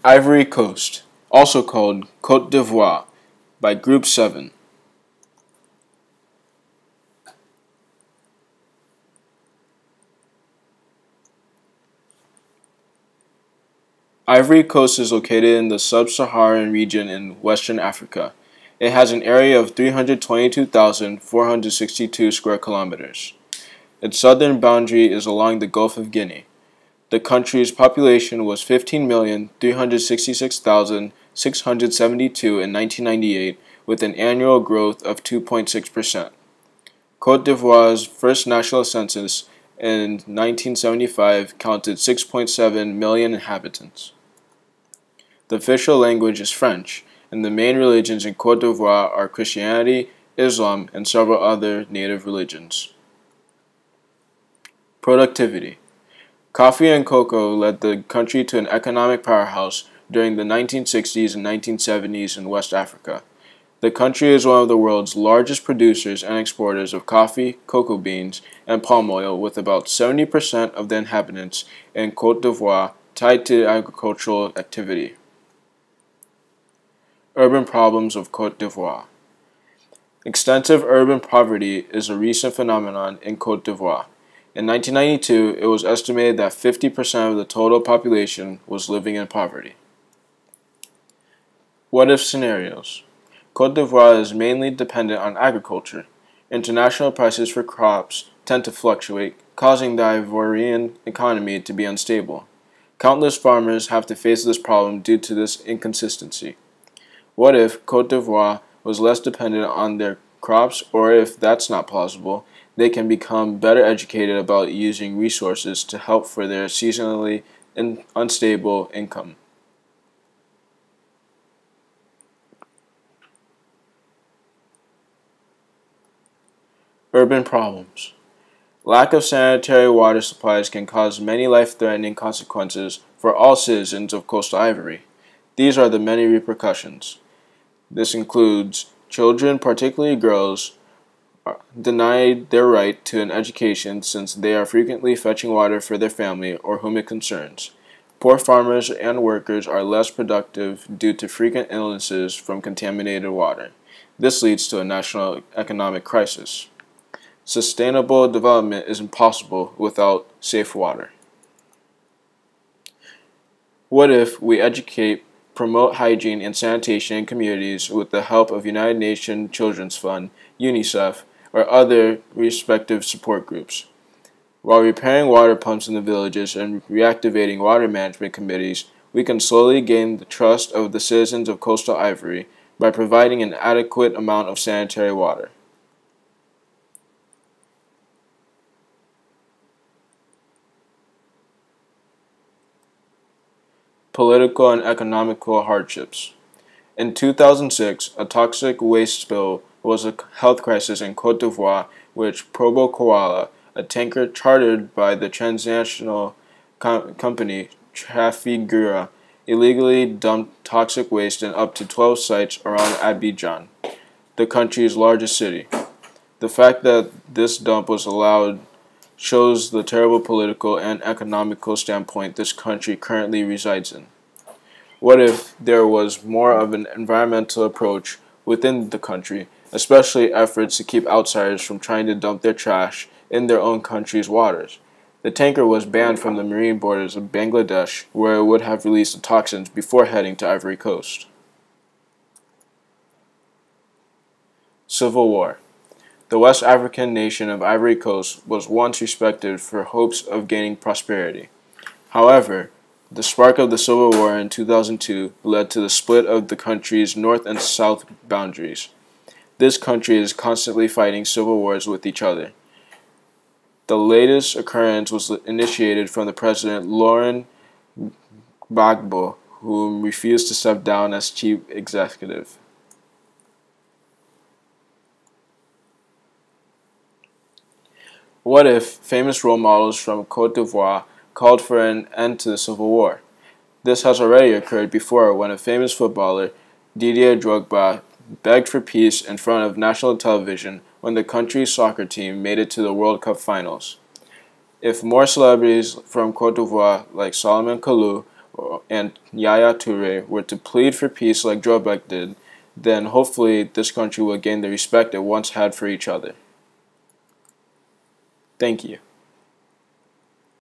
Ivory Coast, also called Côte d'Ivoire, by Group 7. Ivory Coast is located in the sub-Saharan region in Western Africa. It has an area of 322,462 square kilometers. Its southern boundary is along the Gulf of Guinea. The country's population was 15,366,672 in 1998, with an annual growth of 2.6%. Côte d'Ivoire's first national census in 1975 counted 6.7 million inhabitants. The official language is French, and the main religions in Côte d'Ivoire are Christianity, Islam, and several other native religions. Productivity. Coffee and cocoa led the country to an economic powerhouse during the 1960s and 1970s in West Africa. The country is one of the world's largest producers and exporters of coffee, cocoa beans, and palm oil, with about 70% of the inhabitants in Côte d'Ivoire tied to agricultural activity. Urban problems of Côte d'Ivoire. Extensive urban poverty is a recent phenomenon in Côte d'Ivoire. In 1992, it was estimated that 50% of the total population was living in poverty. What-if scenarios? Côte d'Ivoire is mainly dependent on agriculture. International prices for crops tend to fluctuate, causing the Ivorian economy to be unstable. Countless farmers have to face this problem due to this inconsistency. What if Côte d'Ivoire was less dependent on their crops, or if that's not plausible, they can become better educated about using resources to help for their seasonally unstable income. Urban problems. Lack of sanitary water supplies can cause many life-threatening consequences for all citizens of coastal Ivory. These are the many repercussions. This includes children, particularly girls, are denied their right to an education since they are frequently fetching water for their family or whom it concerns. Poor farmers and workers are less productive due to frequent illnesses from contaminated water. This leads to a national economic crisis. Sustainable development is impossible without safe water. What if we educate, promote hygiene and sanitation in communities with the help of United Nations Children's Fund, UNICEF, or other respective support groups? While repairing water pumps in the villages and reactivating water management committees, we can slowly gain the trust of the citizens of coastal Ivory by providing an adequate amount of sanitary water. Political and economical hardships. In 2006, a toxic waste spill was a health crisis in Côte d'Ivoire, which Probo Koala, a tanker chartered by the transnational company Trafigura, illegally dumped toxic waste in up to 12 sites around Abidjan, the country's largest city. The fact that this dump was allowed shows the terrible political and economical standpoint this country currently resides in. What if there was more of an environmental approach within the country, especially efforts to keep outsiders from trying to dump their trash in their own country's waters? The tanker was banned from the marine borders of Bangladesh, where it would have released the toxins before heading to Ivory Coast. Civil War. The West African nation of Ivory Coast was once respected for hopes of gaining prosperity. However, the spark of the Civil War in 2002 led to the split of the country's north and south boundaries. This country is constantly fighting civil wars with each other. The latest occurrence was initiated from the president Laurent Gbagbo, who refused to step down as chief executive. What if famous role models from Côte d'Ivoire called for an end to the Civil War? This has already occurred before when a famous footballer, Didier Drogba, begged for peace in front of national television when the country's soccer team made it to the World Cup finals. If more celebrities from Côte d'Ivoire like Solomon Kalou and Yaya Toure were to plead for peace like Drobek did, then hopefully this country will gain the respect it once had for each other. Thank you.